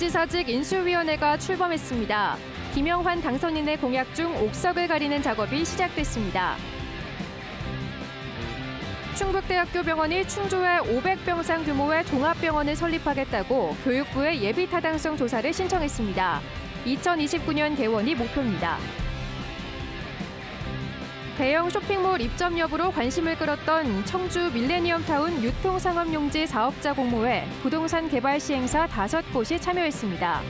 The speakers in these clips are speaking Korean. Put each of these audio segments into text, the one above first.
도지사직 인수위원회가 출범했습니다. 김영환 당선인의 공약 중 옥석을 가리는 작업이 시작됐습니다. 충북대학교 병원이 충주에 500병상 규모의 종합병원을 설립하겠다고 교육부에 예비타당성 조사를 신청했습니다. 2029년 개원이 목표입니다. 대형 쇼핑몰 입점 여부로 관심을 끌었던 청주 밀레니엄타운 유통상업용지 사업자 공모에 부동산 개발 시행사 5곳이 참여했습니다.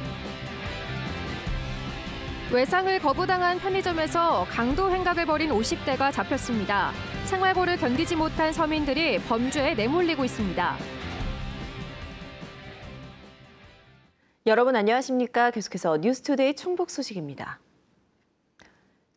외상을 거부당한 편의점에서 강도 행각을 벌인 50대가 잡혔습니다. 생활고를 견디지 못한 서민들이 범죄에 내몰리고 있습니다. 여러분 안녕하십니까? 계속해서 뉴스투데이 충북 소식입니다.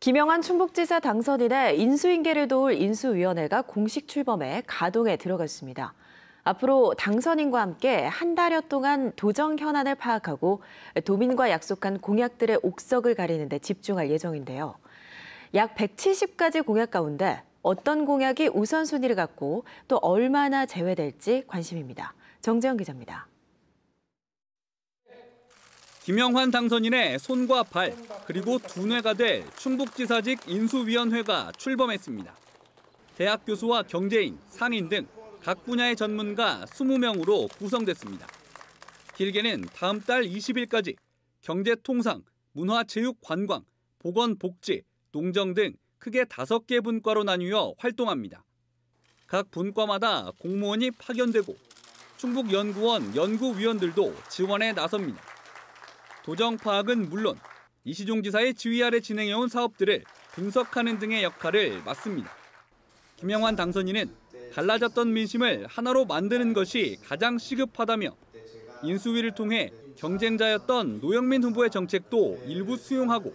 김영환 충북지사 당선인의 인수인계를 도울 인수위원회가 공식 출범해 가동에 들어갔습니다. 앞으로 당선인과 함께 한 달여 동안 도정 현안을 파악하고 도민과 약속한 공약들의 옥석을 가리는 데 집중할 예정인데요. 약 170가지 공약 가운데 어떤 공약이 우선순위를 갖고 또 얼마나 제외될지 관심입니다. 정재영 기자입니다. 김영환 당선인의 손과 발, 그리고 두뇌가 될 충북지사직 인수위원회가 출범했습니다. 대학 교수와 경제인, 상인 등 각 분야의 전문가 20명으로 구성됐습니다. 길게는 다음 달 20일까지 경제, 통상, 문화, 체육, 관광, 보건, 복지, 농정 등 크게 5개 분과로 나뉘어 활동합니다. 각 분과마다 공무원이 파견되고 충북연구원 연구위원들도 지원에 나섭니다. 도정 파악은 물론 이시종 지사의 지휘 아래 진행해온 사업들을 분석하는 등의 역할을 맡습니다. 김영환 당선인은 갈라졌던 민심을 하나로 만드는 것이 가장 시급하다며 인수위를 통해 경쟁자였던 노영민 후보의 정책도 일부 수용하고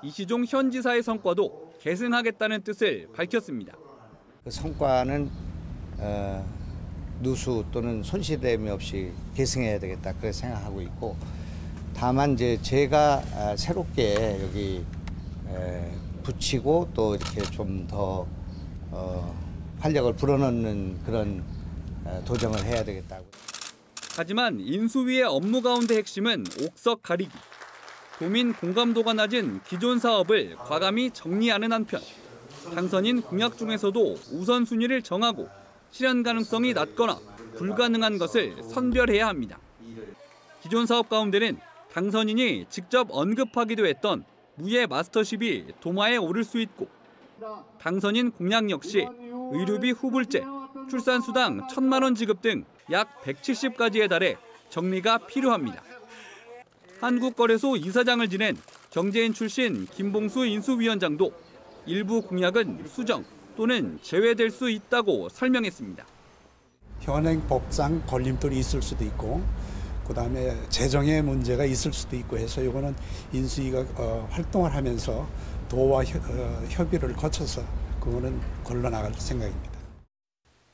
이시종 현 지사의 성과도 계승하겠다는 뜻을 밝혔습니다. 그 성과는 누수 또는 손실됨이 없이 계승해야 되겠다 그렇게 생각하고 있고, 다만 이제 제가 새롭게 여기 붙이고 또 이렇게 좀 더 활력을 불어넣는 그런 도정을 해야 되겠다고. 하지만 인수위의 업무 가운데 핵심은 옥석 가리기. 도민 공감도가 낮은 기존 사업을 과감히 정리하는 한편 당선인 공약 중에서도 우선순위를 정하고 실현 가능성이 낮거나 불가능한 것을 선별해야 합니다. 기존 사업 가운데는 당선인이 직접 언급하기도 했던 무예 마스터십이 도마에 오를 수 있고, 당선인 공약 역시 의료비 후불제, 출산수당 1,000만 원 지급 등 약 170가지에 달해 정리가 필요합니다. 한국거래소 이사장을 지낸 경제인 출신 김봉수 인수위원장도 일부 공약은 수정 또는 제외될 수 있다고 설명했습니다. 현행법상 걸림돌이 있을 수도 있고, 그다음에 재정의 문제가 있을 수도 있고 해서 이거는 인수위가 활동을 하면서 도와 협의를 거쳐서 그거는 걸러나갈 생각입니다.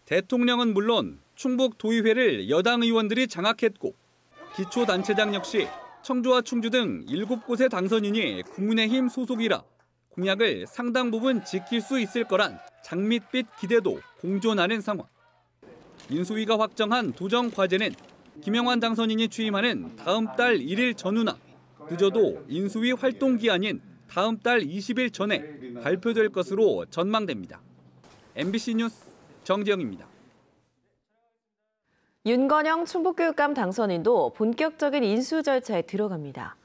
대통령은 물론 충북도의회를 여당 의원들이 장악했고, 기초단체장 역시 청주와 충주 등 7곳의 당선인이 국민의힘 소속이라 공약을 상당 부분 지킬 수 있을 거란 장밋빛 기대도 공존하는 상황. 인수위가 확정한 도정 과제는 김영환 당선인이 취임하는 다음 달 1일 전후나 늦어도 인수위 활동 기한인 다음 달 20일 전에 발표될 것으로 전망됩니다. MBC 뉴스 정재영입니다. 윤건영 충북교육감 당선인도 본격적인 인수 절차에 들어갑니다.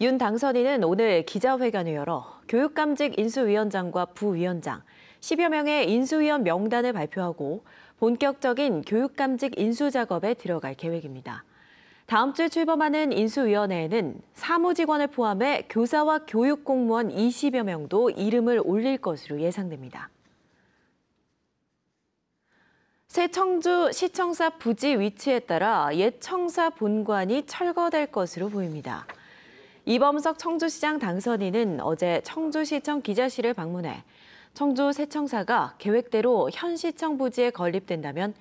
윤 당선인은 오늘 기자회견을 열어 교육감직 인수위원장과 부위원장, 10여 명의 인수위원 명단을 발표하고 본격적인 교육감직 인수 작업에 들어갈 계획입니다. 다음 주 출범하는 인수위원회에는 사무직원을 포함해 교사와 교육공무원 20여 명도 이름을 올릴 것으로 예상됩니다. 새 청주 시청사 부지 위치에 따라 옛 청사 본관이 철거될 것으로 보입니다. 이범석 청주시장 당선인은 어제 청주시청 기자실을 방문해 청주 새 청사가 계획대로 현 시청 부지에 건립된다면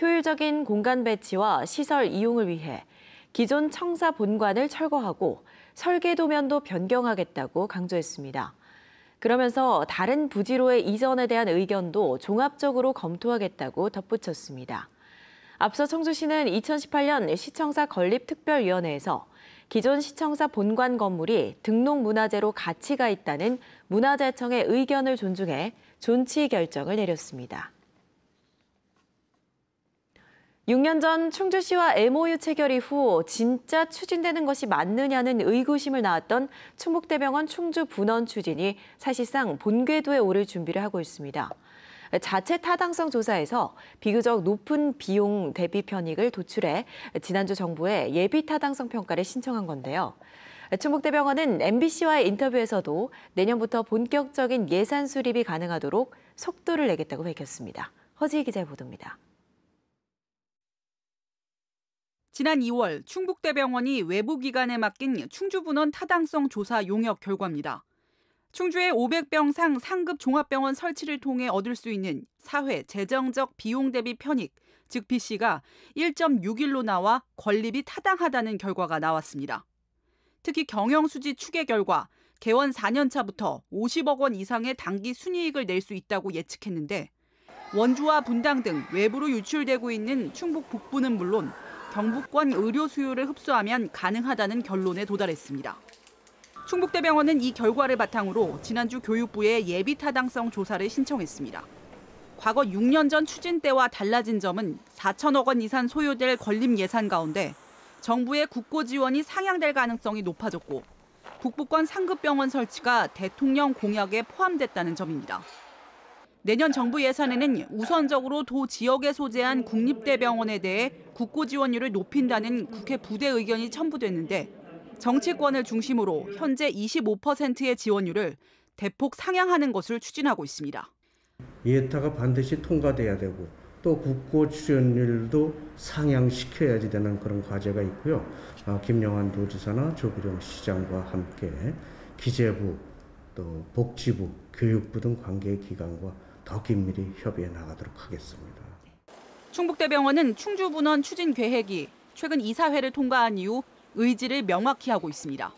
효율적인 공간 배치와 시설 이용을 위해 기존 청사 본관을 철거하고 설계 도면도 변경하겠다고 강조했습니다. 그러면서 다른 부지로의 이전에 대한 의견도 종합적으로 검토하겠다고 덧붙였습니다. 앞서 청주시는 2018년 시청사 건립특별위원회에서 기존 시청사 본관 건물이 등록문화재로 가치가 있다는 문화재청의 의견을 존중해 존치 결정을 내렸습니다. 6년 전 충주시와 MOU 체결 이후 진짜 추진되는 것이 맞느냐는 의구심을 낳았던 충북대병원 충주 분원 추진이 사실상 본궤도에 오를 준비를 하고 있습니다. 자체 타당성 조사에서 비교적 높은 비용 대비 편익을 도출해 지난주 정부에 예비 타당성 평가를 신청한 건데요. 충북대병원은 MBC와의 인터뷰에서도 내년부터 본격적인 예산 수립이 가능하도록 속도를 내겠다고 밝혔습니다. 허지희 기자의 보도입니다. 지난 2월 충북대병원이 외부기관에 맡긴 충주분원 타당성 조사 용역 결과입니다. 충주의 500병상 상급 종합병원 설치를 통해 얻을 수 있는 사회, 재정적 비용 대비 편익, 즉 BC가 1.61로 나와 건립이 타당하다는 결과가 나왔습니다. 특히 경영수지 추계 결과 개원 4년 차부터 50억 원 이상의 단기 순이익을 낼 수 있다고 예측했는데 원주와 분당 등 외부로 유출되고 있는 충북 북부는 물론 경북권 의료 수요를 흡수하면 가능하다는 결론에 도달했습니다. 충북대병원은 이 결과를 바탕으로 지난주 교육부에 예비 타당성 조사를 신청했습니다. 과거 6년 전 추진 때와 달라진 점은 4천억 원 이상 소요될 건립 예산 가운데 정부의 국고 지원이 상향될 가능성이 높아졌고 북부권 상급병원 설치가 대통령 공약에 포함됐다는 점입니다. 내년 정부 예산에는 우선적으로 도 지역에 소재한 국립대병원에 대해 국고 지원율을 높인다는 국회 부대 의견이 첨부됐는데 정치권을 중심으로 현재 25%의 지원율을 대폭 상향하는 것을 추진하고 있습니다. 예타가 반드시 통과돼야 되고 또 국고 지원율도 상향시켜야지 되는 그런 과제가 있고요. 김영환 도지사나 조기룡 시장과 함께 기재부, 또 복지부, 교육부 등 관계기관과 더 긴밀히 협의해 나가도록 하겠습니다. 충북대병원은 충주분원 추진 계획이 최근 이사회를 통과한 이후 의지를 명확히 하고 있습니다.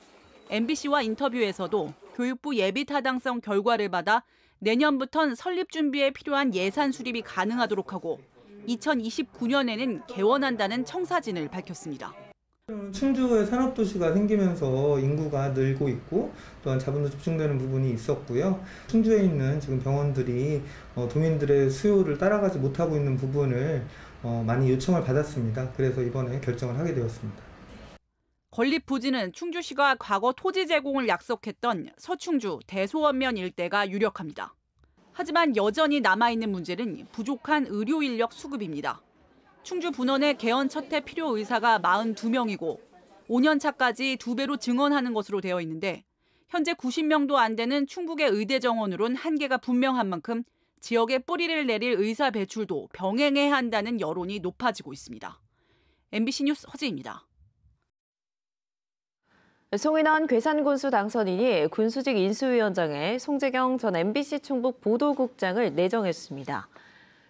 MBC와 인터뷰에서도 교육부 예비 타당성 결과를 받아 내년부터는 설립 준비에 필요한 예산 수립이 가능하도록 하고 2029년에는 개원한다는 청사진을 밝혔습니다. 충주의 산업도시가 생기면서 인구가 늘고 있고 또한 자본도 집중되는 부분이 있었고요. 충주에 있는 지금 병원들이 도민들의 수요를 따라가지 못하고 있는 부분을 많이 요청을 받았습니다. 그래서 이번에 결정을 하게 되었습니다. 건립 부지는 충주시가 과거 토지 제공을 약속했던 서충주, 대소원면 일대가 유력합니다. 하지만 여전히 남아있는 문제는 부족한 의료 인력 수급입니다. 충주 분원의 개원 첫 해 필요 의사가 42명이고 5년 차까지 2배로 증원하는 것으로 되어 있는데 현재 90명도 안 되는 충북의 의대 정원으론 한계가 분명한 만큼 지역에 뿌리를 내릴 의사 배출도 병행해야 한다는 여론이 높아지고 있습니다. MBC 뉴스 허지입니다. 송인원 괴산군수 당선인이 군수직 인수위원장에 송재경 전 MBC 충북 보도국장을 내정했습니다.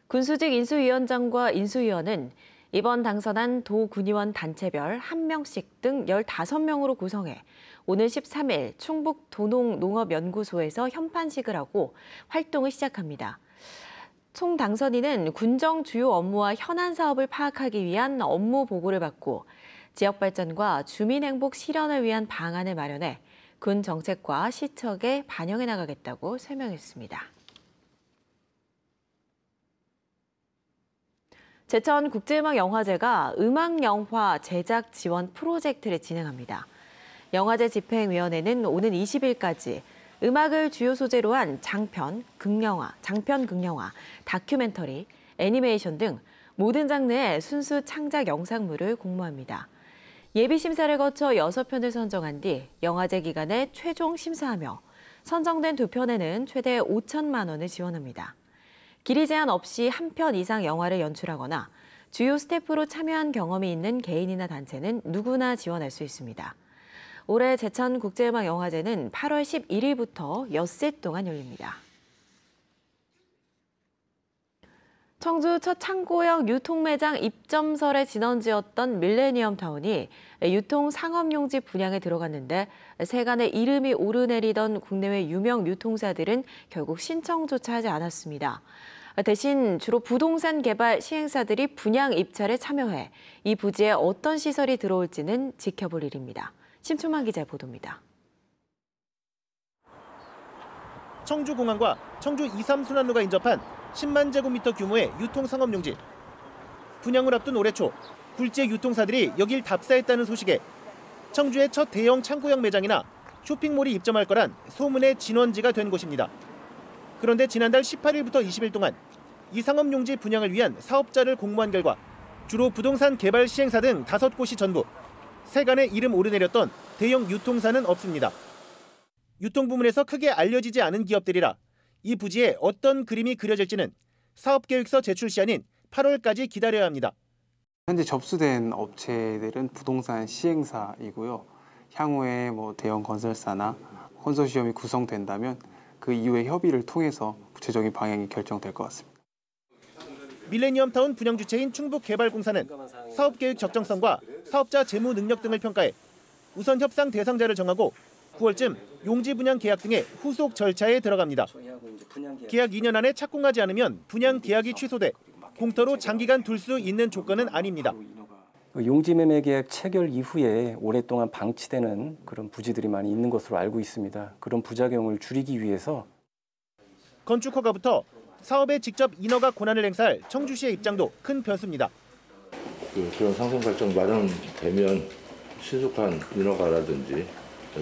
군수직 인수위원장과 인수위원은 이번 당선한 도군의원 단체별 1명씩 등 15명으로 구성해 오늘 13일 충북 도농농업연구소에서 현판식을 하고 활동을 시작합니다. 총 당선인은 군정 주요 업무와 현안 사업을 파악하기 위한 업무 보고를 받고 지역 발전과 주민 행복 실현을 위한 방안을 마련해 군 정책과 시척에 반영해 나가겠다고 설명했습니다. 제천국제음악영화제가 음악영화 제작 지원 프로젝트를 진행합니다. 영화제 집행위원회는 오는 20일까지 음악을 주요 소재로 한 장편, 극영화, 다큐멘터리, 애니메이션 등 모든 장르의 순수 창작 영상물을 공모합니다. 예비심사를 거쳐 6편을 선정한 뒤 영화제 기간에 최종 심사하며 선정된 2편에는 최대 5천만 원을 지원합니다. 길이 제한 없이 한 편 이상 영화를 연출하거나 주요 스태프로 참여한 경험이 있는 개인이나 단체는 누구나 지원할 수 있습니다. 올해 제천국제음악영화제는 8월 11일부터 엿새 동안 열립니다. 청주 첫 창고형 유통매장 입점설의 진원지였던 밀레니엄타운이 유통상업용지 분양에 들어갔는데 세간의 이름이 오르내리던 국내외 유명 유통사들은 결국 신청조차 하지 않았습니다. 대신 주로 부동산 개발 시행사들이 분양 입찰에 참여해 이 부지에 어떤 시설이 들어올지는 지켜볼 일입니다. 심충만 기자의 보도입니다. 청주공항과 청주 2, 3순환로가 인접한 10만 제곱미터 규모의 유통상업용지. 분양을 앞둔 올해 초 굴지의 유통사들이 여길 답사했다는 소식에 청주의 첫 대형 창고형 매장이나 쇼핑몰이 입점할 거란 소문의 진원지가 된 곳입니다. 그런데 지난달 18일부터 20일 동안 이 상업용지 분양을 위한 사업자를 공모한 결과 주로 부동산 개발 시행사 등 5곳이 전부, 세간에 이름 오르내렸던 대형 유통사는 없습니다. 유통부문에서 크게 알려지지 않은 기업들이라 이 부지에 어떤 그림이 그려질지는 사업계획서 제출 시한인 8월까지 기다려야 합니다. 현재 접수된 업체들은 부동산 시행사이고요. 향후에 대형 건설사나 컨소시엄이 구성된다면 그 이후에 협의를 통해서 구체적인 방향이 결정될 것 같습니다. 밀레니엄타운 분양 주체인 충북개발공사는 사업계획 적정성과 사업자 재무 능력 등을 평가해 우선 협상 대상자를 정하고 9월쯤 용지 분양 계약 등의 후속 절차에 들어갑니다. 계약 2년 안에 착공하지 않으면 분양 계약이 취소돼 공터로 장기간 둘 수 있는 조건은 아닙니다. 용지 매매 계약 체결 이후에 오랫동안 방치되는 그런 부지들이 많이 있는 것으로 알고 있습니다. 그런 부작용을 줄이기 위해서 건축허가부터 사업에 직접 인허가 권한을 행사할 청주시의 입장도 큰 변수입니다. 그런 상생 발전 마련되면 신속한 인허가라든지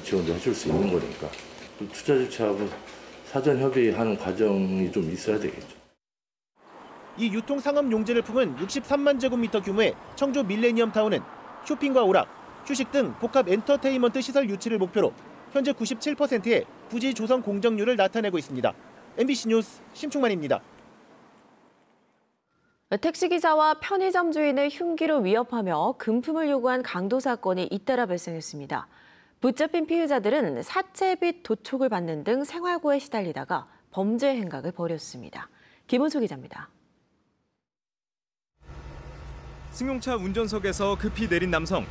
지원도 해줄 수 있는 거니까 투자 주체하고 사전 협의하는 과정이 좀 있어야 되겠죠. 이 유통상업 용지를 품은 63만 제곱미터 규모의 청주 밀레니엄타운은 쇼핑과 오락, 휴식 등 복합 엔터테인먼트 시설 유치를 목표로 현재 97%의 부지 조성 공정률을 나타내고 있습니다. MBC 뉴스 심충만입니다. 택시기사와 편의점 주인을 흉기로 위협하며 금품을 요구한 강도 사건이 잇따라 발생했습니다. 붙잡힌 피해자들은 사채빚 도촉을 받는 등 생활고에 시달리다가 범죄 행각을 벌였습니다. 김은수 기자입니다. 승용차 운전석에서 급히 내린 남성.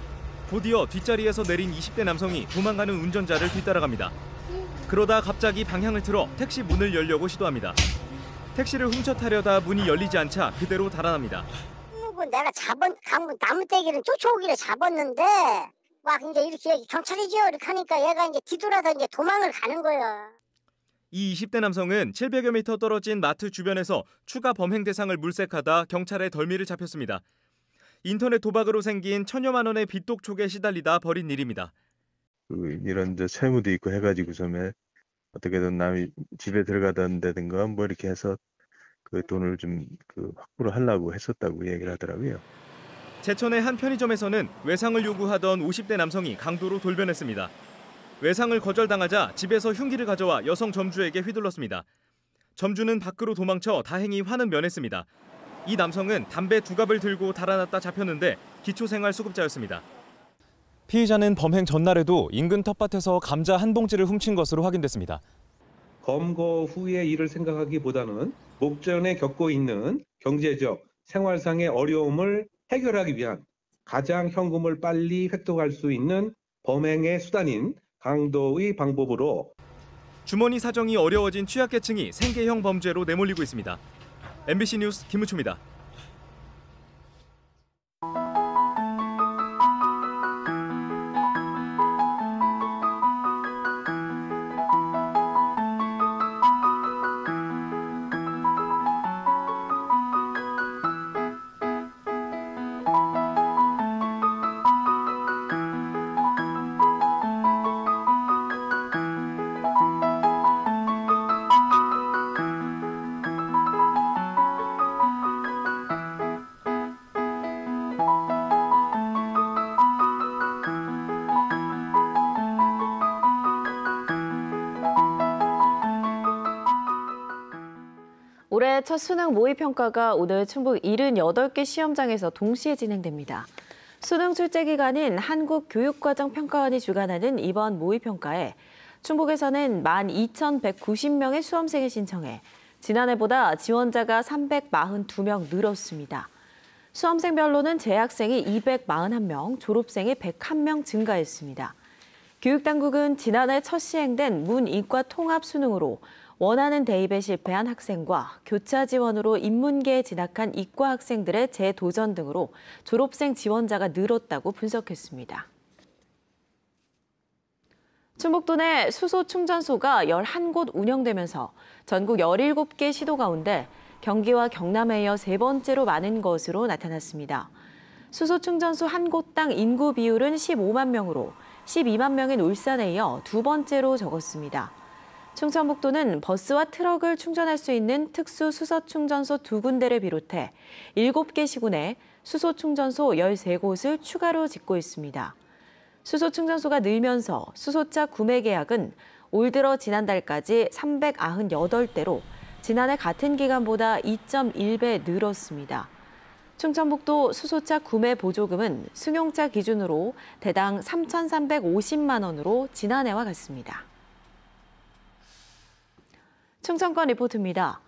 곧이어 뒷자리에서 내린 20대 남성이 도망가는 운전자를 뒤따라갑니다. 그러다 갑자기 방향을 틀어 택시 문을 열려고 시도합니다. 택시를 훔쳐 타려다 문이 열리지 않자 그대로 달아납니다. 내가 나무떼기를 쫓아오기를 잡았는데 막 이제 이렇게 경찰이죠 이렇게 하니까 얘가 이제 뒤돌아서 이제 도망을 가는 거예요. 이 20대 남성은 700여 미터 떨어진 마트 주변에서 추가 범행 대상을 물색하다 경찰에 덜미를 잡혔습니다. 인터넷 도박으로 생긴 천여만 원의 빚독촉에 시달리다 벌인 일입니다. 이런 채무도 있고 해가지고서는 어떻게든 남이 집에 들어가던다든가 이렇게 해서 그 돈을 좀 확보를 하려고 했었다고 얘기를 하더라고요. 제천의 한 편의점에서는 외상을 요구하던 50대 남성이 강도로 돌변했습니다. 외상을 거절당하자 집에서 흉기를 가져와 여성 점주에게 휘둘렀습니다. 점주는 밖으로 도망쳐 다행히 화는 면했습니다. 이 남성은 담배 2갑을 들고 달아났다 잡혔는데 기초생활수급자였습니다. 피의자는 범행 전날에도 인근 텃밭에서 감자 한 봉지를 훔친 것으로 확인됐습니다. 검거 후의 일을 생각하기보다는 목전에 겪고 있는 경제적, 생활상의 어려움을 해결하기 위한 가장 현금을 빨리 획득할 수 있는 범행의 수단인 강도의 방법으로 주머니 사정이 어려워진 취약계층이 생계형 범죄로 내몰리고 있습니다. MBC 뉴스 김우초입니다. 올해 첫 수능 모의평가가 오늘 충북 78개 시험장에서 동시에 진행됩니다. 수능 출제 기관인 한국교육과정평가원이 주관하는 이번 모의평가에 충북에서는 12,190명의 수험생이 신청해 지난해보다 지원자가 342명 늘었습니다. 수험생별로는 재학생이 241명, 졸업생이 101명 증가했습니다. 교육당국은 지난해 첫 시행된 문이과 통합 수능으로 원하는 대입에 실패한 학생과 교차 지원으로 인문계에 진학한 이과 학생들의 재도전 등으로 졸업생 지원자가 늘었다고 분석했습니다. 충북도 내 수소 충전소가 11곳 운영되면서 전국 17개 시도 가운데 경기와 경남에 이어 세 번째로 많은 것으로 나타났습니다. 수소 충전소 한 곳당 인구 비율은 15만 명으로 12만 명인 울산에 이어 두 번째로 적었습니다. 충청북도는 버스와 트럭을 충전할 수 있는 특수 수소 충전소 2군데를 비롯해 7개 시군에 수소 충전소 13곳을 추가로 짓고 있습니다. 수소 충전소가 늘면서 수소차 구매 계약은 올 들어 지난달까지 398대로 지난해 같은 기간보다 2.1배 늘었습니다. 충청북도 수소차 구매 보조금은 승용차 기준으로 대당 3,350만 원으로 지난해와 같습니다. 충청권 리포트입니다.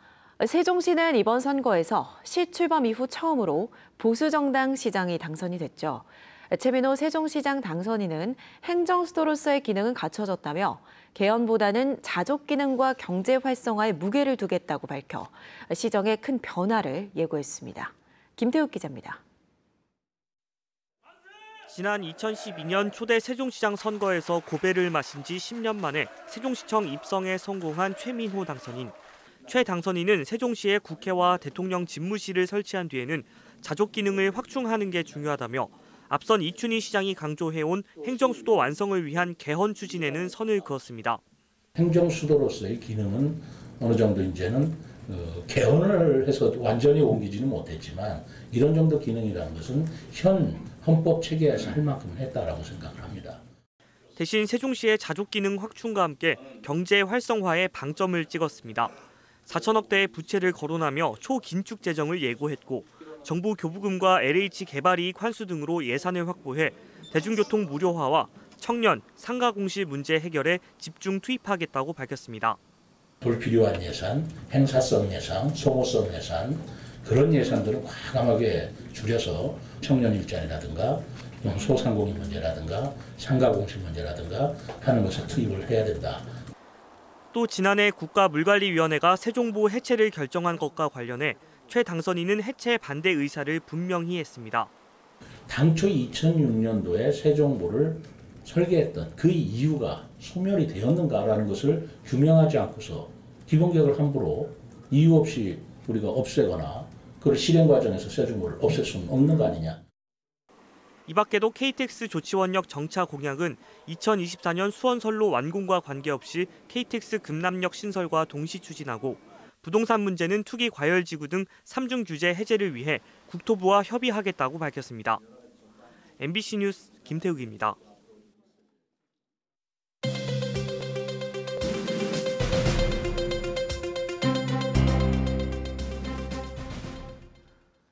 세종시는 이번 선거에서 시 출범 이후 처음으로 보수정당 시장이 당선이 됐죠. 최민호 세종시장 당선인은 행정수도로서의 기능은 갖춰졌다며 개헌보다는 자족 기능과 경제 활성화에 무게를 두겠다고 밝혀 시정에 큰 변화를 예고했습니다. 김태욱 기자입니다. 지난 2012년 초대 세종시장 선거에서 고배를 마신 지 10년 만에 세종시청 입성에 성공한 최민호 당선인. 최 당선인은 세종시에 국회와 대통령 집무실을 설치한 뒤에는 자족 기능을 확충하는 게 중요하다며 앞선 이춘희 시장이 강조해온 행정수도 완성을 위한 개헌 추진에는 선을 그었습니다. 행정수도로서의 기능은 어느 정도 이제는 개헌을 해서 완전히 옮기지는 못했지만 이런 정도 기능이라는 것은 현 헌법 체계에서 할 만큼 했다라고 생각을 합니다. 대신 세종시의 자족 기능 확충과 함께 경제 활성화에 방점을 찍었습니다. 4천억 대의 부채를 거론하며 초긴축 재정을 예고했고 정부 교부금과 LH 개발이익 환수 등으로 예산을 확보해 대중교통 무료화와 청년, 상가 공실 문제 해결에 집중 투입하겠다고 밝혔습니다. 불필요한 예산, 행사성 예산, 소모성 예산 그런 예산들은 과감하게 줄여서 청년 일자리라든가 소상공인 문제라든가 상가 공실 문제라든가 하는 것에 투입을 해야 된다. 또 지난해 국가물관리위원회가 세종보 해체를 결정한 것과 관련해 최 당선인은 해체 반대 의사를 분명히 했습니다. 당초 2006년도에 세종보를 설계했던 그 이유가 소멸이 되었는가라는 것을 규명하지 않고서 기본계획을 함부로 이유 없이 우리가 없애거나 그걸 실행 과정에서 세종보를 없앨 수는 없는 거 아니냐. 이 밖에도 KTX 조치원역 정차 공약은 2024년 수원선로 완공과 관계없이 KTX 금남역 신설과 동시 추진하고 부동산 문제는 투기 과열지구 등 3중 규제 해제를 위해 국토부와 협의하겠다고 밝혔습니다. MBC 뉴스 김태욱입니다.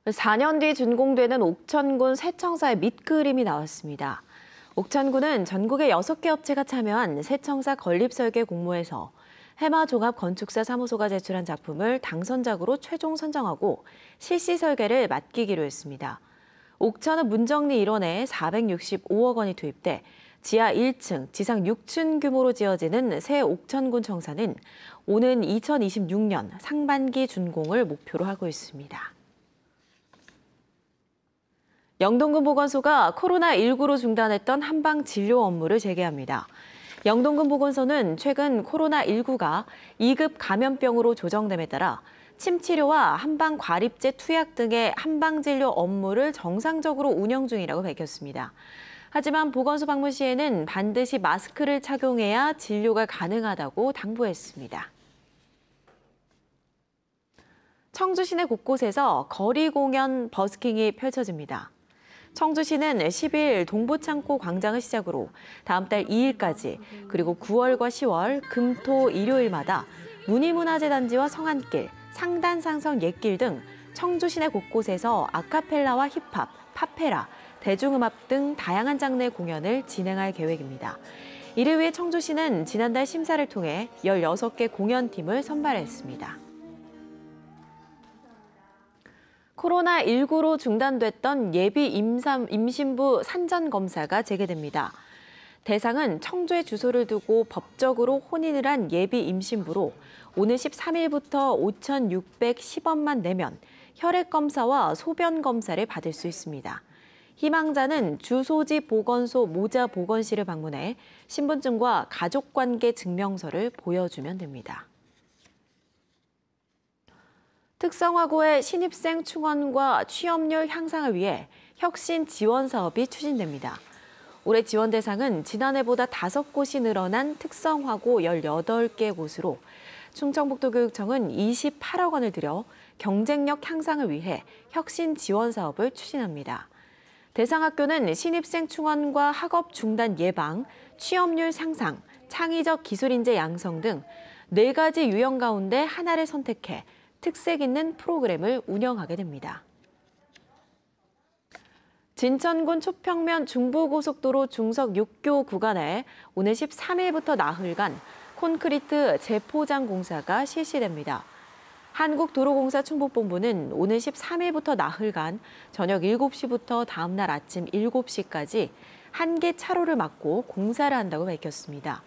(4년) 뒤 준공되는 옥천군 세청사의 밑그림이 나왔습니다. 옥천군은 전국의 6개 업체가 참여한 세청사 건립설계 공모에서 해마종합건축사 사무소가 제출한 작품을 당선작으로 최종 선정하고 실시 설계를 맡기기로 했습니다. 옥천은 문정리 일원에 465억 원이 투입돼 지하 1층, 지상 6층 규모로 지어지는 새 옥천군 청사는 오는 2026년 상반기 준공을 목표로 하고 있습니다. 영동군 보건소가 코로나19로 중단했던 한방 진료 업무를 재개합니다. 영동군 보건소는 최근 코로나19가 2급 감염병으로 조정됨에 따라 침 치료와 한방 과립제 투약 등의 한방 진료 업무를 정상적으로 운영 중이라고 밝혔습니다. 하지만 보건소 방문 시에는 반드시 마스크를 착용해야 진료가 가능하다고 당부했습니다. 청주 시내 곳곳에서 거리 공연 버스킹이 펼쳐집니다. 청주시는 10일 동부창고 광장을 시작으로 다음 달 2일까지 그리고 9월과 10월 금, 토, 일요일마다 문희문화재단지와 성안길, 상단상성 옛길 등 청주 시내 곳곳에서 아카펠라와 힙합, 파페라, 대중음악 등 다양한 장르의 공연을 진행할 계획입니다. 이를 위해 청주시는 지난달 심사를 통해 16개 공연팀을 선발했습니다. 코로나19로 중단됐던 예비 임신부 산전검사가 재개됩니다. 대상은 청주에 주소를 두고 법적으로 혼인을 한 예비 임신부로 오는 13일부터 5,610원만 내면 혈액검사와 소변검사를 받을 수 있습니다. 희망자는 주소지 보건소 모자 보건실을 방문해 신분증과 가족관계 증명서를 보여주면 됩니다. 특성화고의 신입생 충원과 취업률 향상을 위해 혁신 지원 사업이 추진됩니다. 올해 지원 대상은 지난해보다 5곳이 늘어난 특성화고 18개 곳으로 충청북도교육청은 28억 원을 들여 경쟁력 향상을 위해 혁신 지원 사업을 추진합니다. 대상 학교는 신입생 충원과 학업 중단 예방, 취업률 향상, 창의적 기술 인재 양성 등 4가지 유형 가운데 하나를 선택해 특색 있는 프로그램을 운영하게 됩니다. 진천군 초평면 중부고속도로 중석 6교 구간에 오늘 13일부터 나흘간 콘크리트 재포장 공사가 실시됩니다. 한국도로공사 충북본부는 오늘 13일부터 나흘간 저녁 7시부터 다음 날 아침 7시까지 1개 차로를 막고 공사를 한다고 밝혔습니다.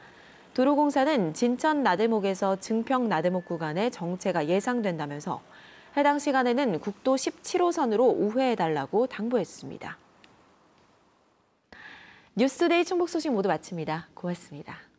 도로공사는 진천 나들목에서 증평 나들목 구간에 정체가 예상된다면서 해당 시간에는 국도 17호선으로 우회해달라고 당부했습니다. 뉴스데이 충북 소식 모두 마칩니다. 고맙습니다.